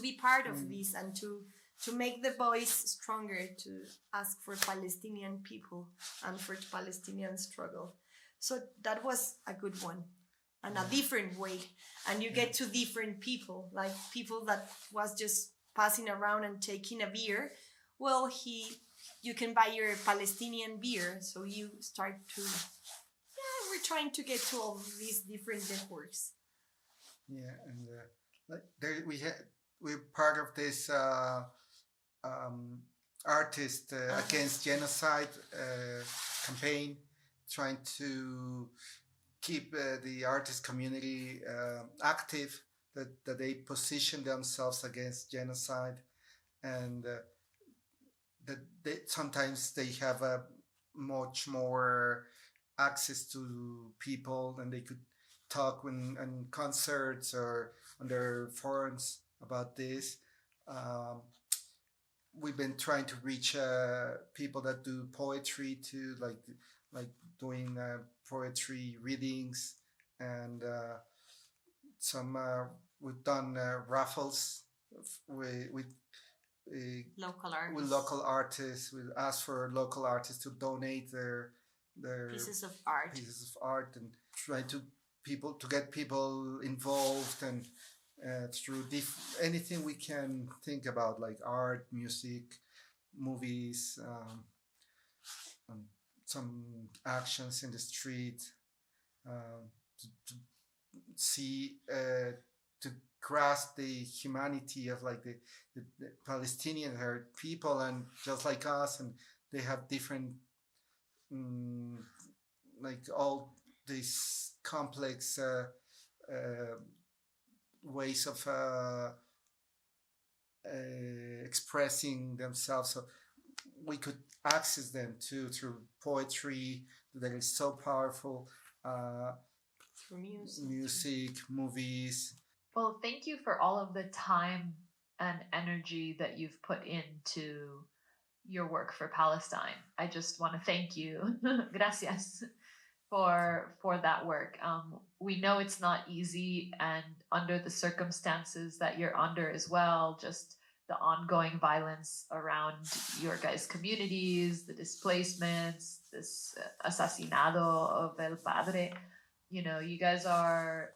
be part of this and to make the voice stronger, to ask for Palestinian people and for Palestinian struggle. So that was a good one and a different way. And you get to different people, like people that was just passing around and taking a beer. Well, you can buy your Palestinian beer. So you start to, we're trying to get to all of these different networks. Yeah, and we're part of this artist against genocide campaign, trying to keep the artist community active, that they position themselves against genocide, and that sometimes they have a much more access to people, and they could talk in concerts or on their forums about this. We've been trying to reach people that do poetry too, like doing poetry readings, and we've done raffles with Local artists. with local artists. We ask for local artists to donate their Pieces of art. and try to get people involved, and through anything we can think about, like art, music, movies, some actions in the street, to see, to grasp the humanity of like the Palestinians are people and just like us, and they have different like all these complex ways of expressing themselves. So we could access them too through poetry that is so powerful, Through music, movies. Well, thank you for all of the time and energy that you've put into your work for Palestine. I just want to thank you, gracias, for that work. We know it's not easy, and under the circumstances that you're under as well, just the ongoing violence around your guys' communities, the displacements, this asesinado of el padre, you know, you guys are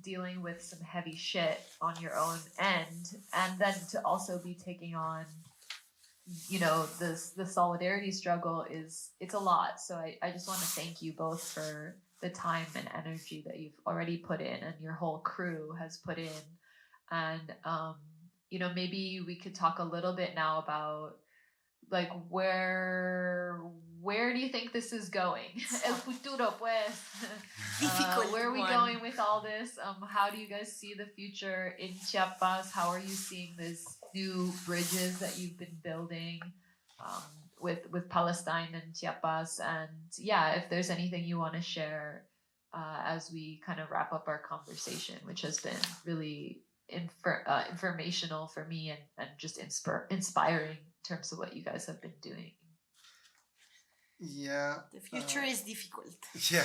dealing with some heavy shit on your own end, and then to also be taking on, you know, the solidarity struggle it's a lot. So I just want to thank you both for the time and energy that you've already put in and your whole crew has put in. And you know, maybe we could talk a little bit now about like where do you think this is going? El futuro, pues. Difficult where are we one. going with all this? How do you guys see the future in Chiapas? How are you seeing these new bridges that you've been building with Palestine and Chiapas? And yeah, if there's anything you want to share as we kind of wrap up our conversation, which has been really informational for me and just inspiring in terms of what you guys have been doing. Yeah, The future is difficult. yeah,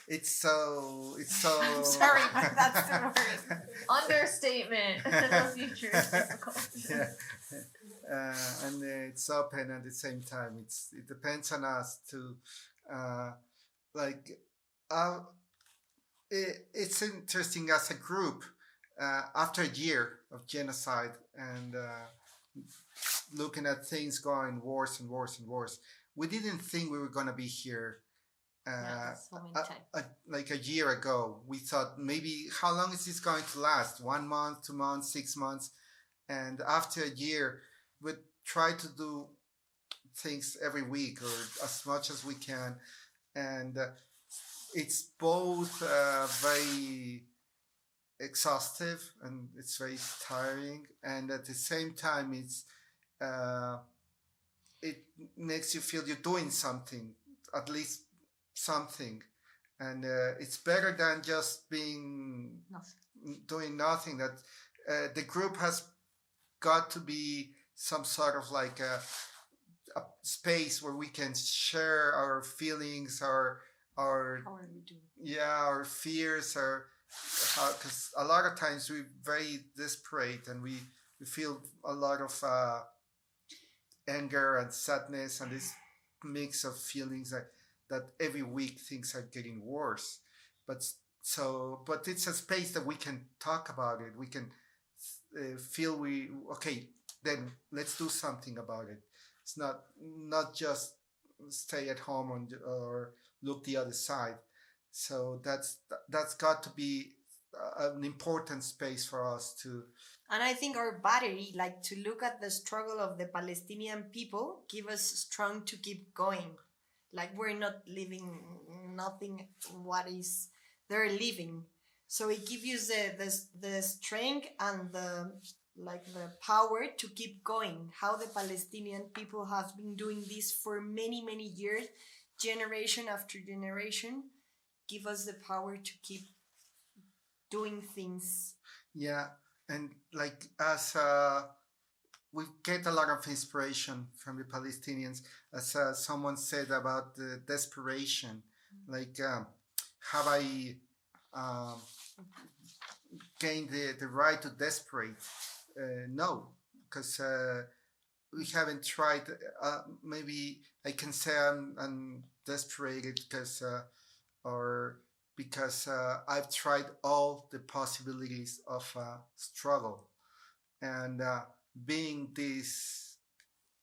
it's so I'm sorry, but that's the word. Understatement. The future is difficult. yeah, and it's open at the same time. It depends on us to it's interesting as a group, after a year of genocide and looking at things going worse and worse and worse. We didn't think we were going to be here like a year ago. We thought maybe, how long is this going to last? 1 month, 2 months, 6 months? And after a year, we try to do things every week or as much as we can. And it's both very exhaustive and it's very tiring. And at the same time, it makes you feel you're doing something, at least something. And it's better than just doing nothing. That the group has got to be some sort of like a space where we can share our feelings, our How are we doing? our fears, because a lot of times we're very desperate and we feel a lot of anger and sadness and this mix of feelings that every week things are getting worse. But it's a space that we can talk about it. We can feel okay, then let's do something about it. It's not just stay at home or look the other side. So that's got to be an important space for us to. And I think our battery, like to look at the struggle of the Palestinian people, give us strong to keep going. Like we're not living nothing what is they're living. So it gives you the strength and the power to keep going. How the Palestinian people have been doing this for many, many years, generation after generation, give us the power to keep doing things. Yeah, and like as we get a lot of inspiration from the Palestinians, as someone said about the desperation. Like, have I gained the right to desperate? No, because we haven't tried. Maybe I can say I'm desperate because, or because I've tried all the possibilities of struggle, and being this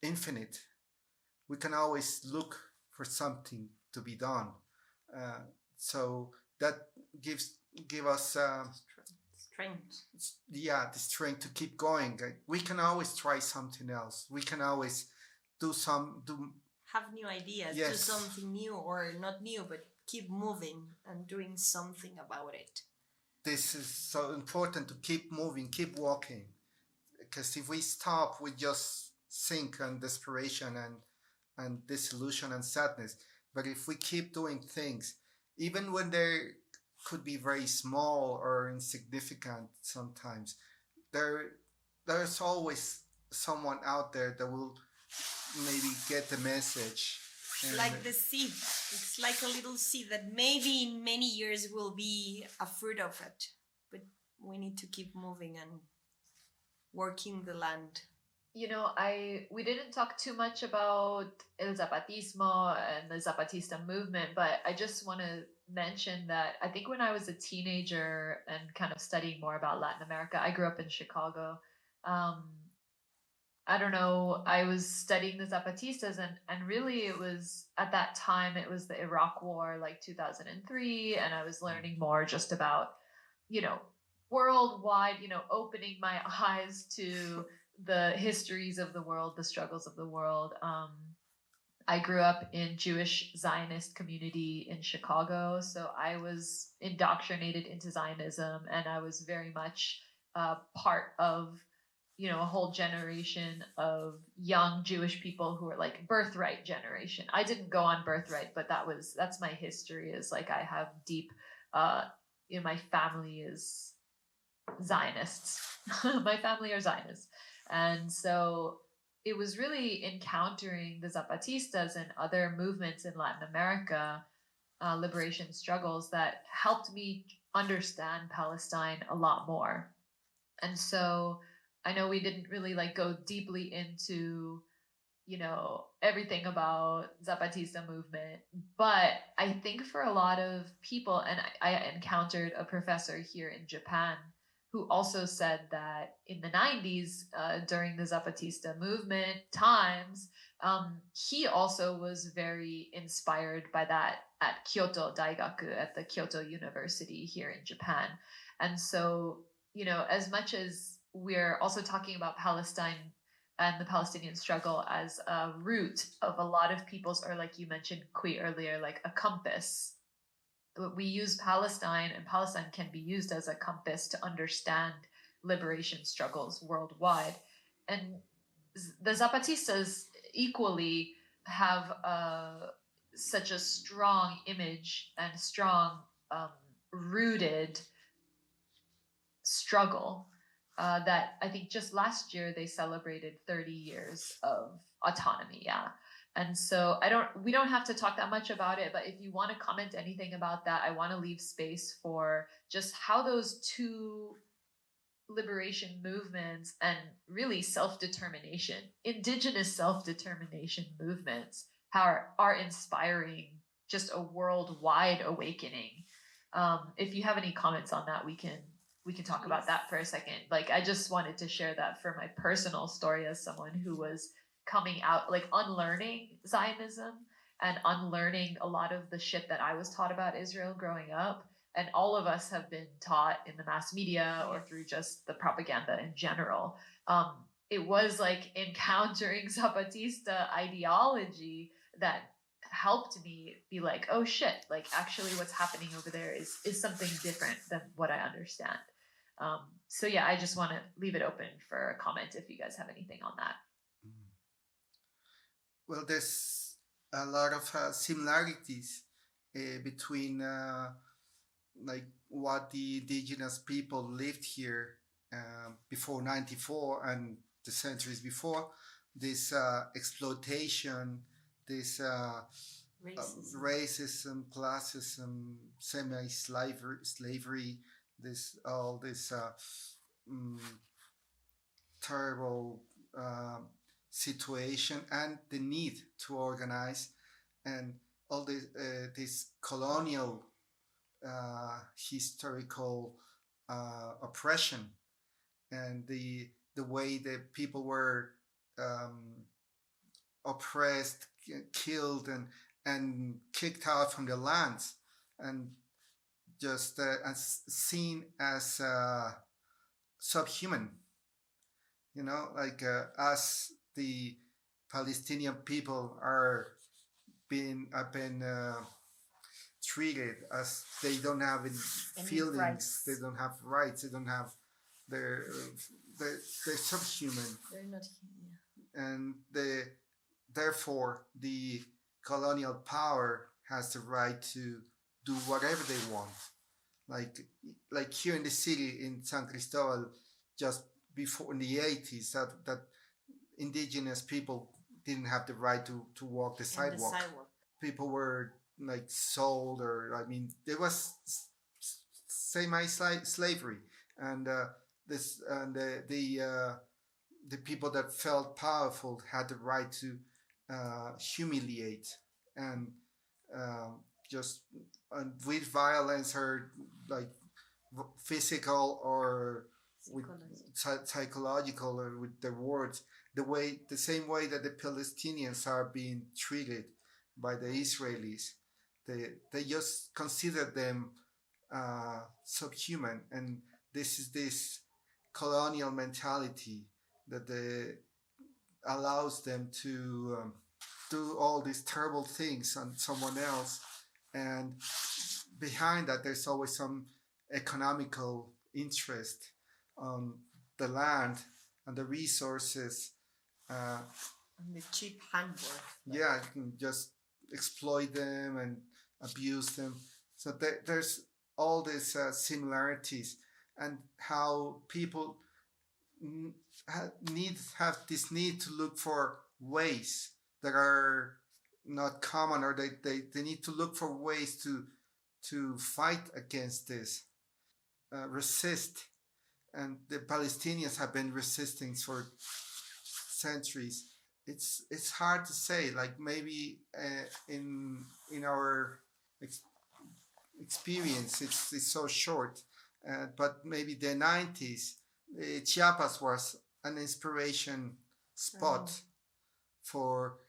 infinite, we can always look for something to be done. So that give us Strength. the strength to keep going. We can always try something else. We can always do Have new ideas, Yes. do something new, or not new, but keep moving and doing something about it. This is so important, to keep moving, keep walking. Because if we stop, we just sink in desperation and disillusion and sadness. But if we keep doing things, even when they could be very small or insignificant sometimes, there's always someone out there that will maybe get the message. Like the seed. It's like a little seed that maybe in many years will be a fruit of it. But we need to keep moving and working the land. You know, we didn't talk too much about El Zapatismo and the Zapatista movement, but I just want to mention that I think when I was a teenager and kind of studying more about Latin America, I grew up in Chicago. I don't know, I was studying the Zapatistas, and really it was, at that time, it was the Iraq War, like 2003, and I was learning more just about, you know, worldwide, you know, opening my eyes to the histories of the world, the struggles of the world. I grew up in Jewish Zionist community in Chicago, so I was indoctrinated into Zionism, and I was very much part of, you know, a whole generation of young Jewish people who were like birthright generation. I didn't go on birthright, but that's my history, is like I have deep, you know, my family is Zionists. My family are Zionists. And so it was really encountering the Zapatistas and other movements in Latin America, liberation struggles, that helped me understand Palestine a lot more. And so I know we didn't really like go deeply into, you know, everything about Zapatista movement, but I think for a lot of people, and I encountered a professor here in Japan who also said that in the 90s, during the Zapatista movement times, he also was very inspired by that at Kyoto Daigaku, at the Kyoto University here in Japan. And so, you know, as much as we're also talking about Palestine and the Palestinian struggle as a root of a lot of people's, or like you mentioned, Kui, earlier, like a compass. We use Palestine, and Palestine can be used as a compass to understand liberation struggles worldwide. And the Zapatistas equally have such a strong image and strong rooted struggle that I think just last year they celebrated 30 years of autonomy. Yeah. And so we don't have to talk that much about it, but if you want to comment anything about that, I want to leave space for just how those two liberation movements and really self-determination, indigenous self-determination movements, are inspiring just a worldwide awakening. If you have any comments on that, we can talk about that for a second. Like, I just wanted to share that for my personal story as someone who was coming out, like unlearning Zionism and unlearning a lot of the shit that I was taught about Israel growing up. And all of us have been taught in the mass media or through just the propaganda in general. It was like encountering Zapatista ideology that helped me be like, oh shit, like actually what's happening over there is something different than what I understand. So yeah, I just want to leave it open for a comment if you guys have anything on that. Well, there's a lot of similarities between like what the indigenous people lived here before 94 and the centuries before, this exploitation, this racism, classism, semi-slavery, this terrible situation, and the need to organize, and all this colonial historical oppression, and the way that people were oppressed, killed, and kicked out from their lands, and just as seen as subhuman, like as the Palestinian people have been treated as they don't have any feelings, rights. They don't have rights, they don't have they're subhuman. They're not human. And therefore the colonial power has the right to do whatever they want. Like here in the city in San Cristobal, just before in the 80s, that indigenous people didn't have the right to walk the sidewalk. People were like sold, or there was semi-slavery, and the people that felt powerful had the right to humiliate and just with violence, or like physical or with psychological, or with their words, the same way that the Palestinians are being treated by the Israelis. They just consider them subhuman, and this is this colonial mentality that allows them to do all these terrible things on someone else. And behind that, there's always some economical interest on the land and the resources. And the cheap handwork. Yeah, you can just exploit them and abuse them. So there's all these similarities, and how people have this need to look for ways that are not common, or they need to look for ways to fight against this, resist. And the Palestinians have been resisting for centuries. It's hard to say, like maybe in our experience it's so short, but maybe the 90s, Chiapas was an inspiration spot for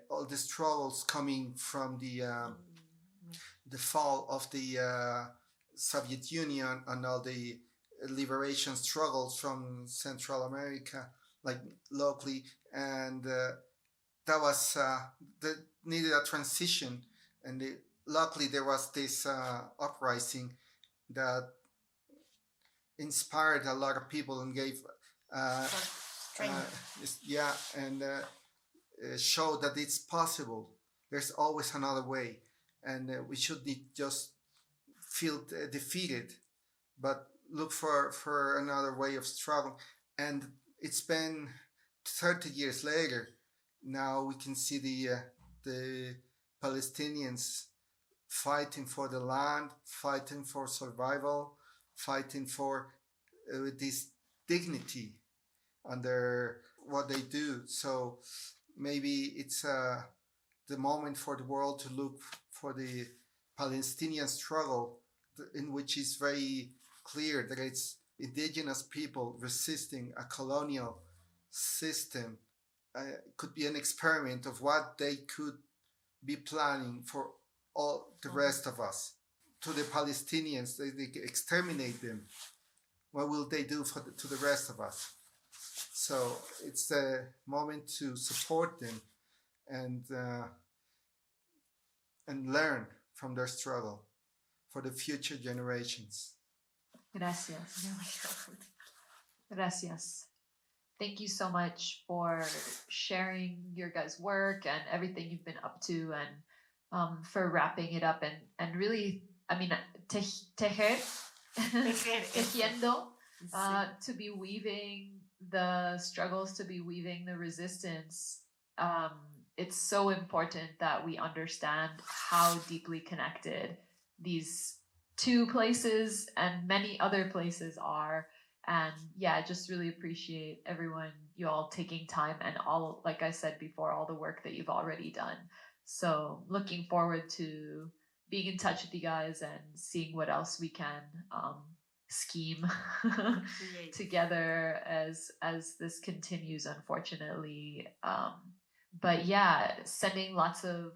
all the struggles coming from the fall of the Soviet Union, and all the liberation struggles from Central America, like locally, and that was that needed a transition, and luckily there was this uprising that inspired a lot of people and gave and showed that it's possible. There's always another way, and we shouldn't just feel defeated, but look for another way of struggle. And it's been 30 years later. Now we can see the Palestinians fighting for the land, fighting for survival, fighting for this dignity under what they do. So maybe it's the moment for the world to look for the Palestinian struggle, in which is very clear that it's indigenous people resisting a colonial system. Could be an experiment of what they could be planning for all the rest of us. To the Palestinians, they exterminate them. What will they do to the rest of us? So it's the moment to support them and learn from their struggle for the future generations. Gracias. Gracias. Thank you so much for sharing your guys' work and everything you've been up to, and for wrapping it up and really, tejiendo, to be weaving the struggles to be weaving the resistance, it's so important that we understand how deeply connected these two places and many other places are. And yeah, I just really appreciate everyone, you all taking time and all, like I said before, all the work that you've already done. So looking forward to being in touch with you guys and seeing what else we can scheme together as this continues, unfortunately. But yeah, sending lots of,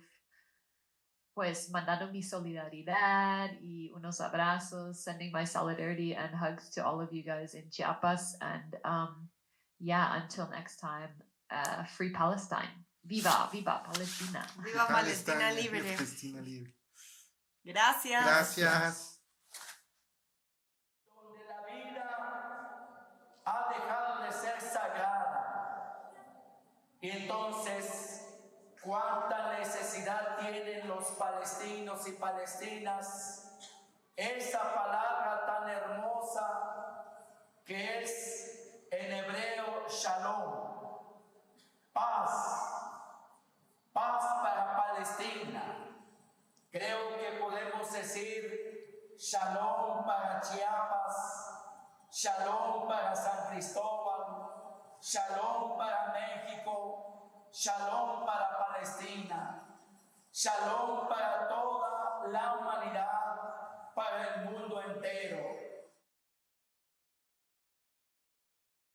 pues mandando mi solidaridad y unos abrazos, sending my solidarity and hugs to all of you guys in Chiapas. And yeah, until next time, free Palestine. Viva, viva Palestina. Viva Palestina libre. Viva Palestina libre. Gracias. Gracias. Donde la vida ha dejado de ser sagrada. Y entonces, ¿cuánta necesidad tienen los palestinos y palestinas? Esa palabra tan hermosa que es en hebreo shalom, paz, paz para Palestina. Creo que podemos decir shalom para Chiapas, shalom para San Cristóbal, shalom para México, shalom para Palestina, shalom para toda la humanidad, para el mundo entero.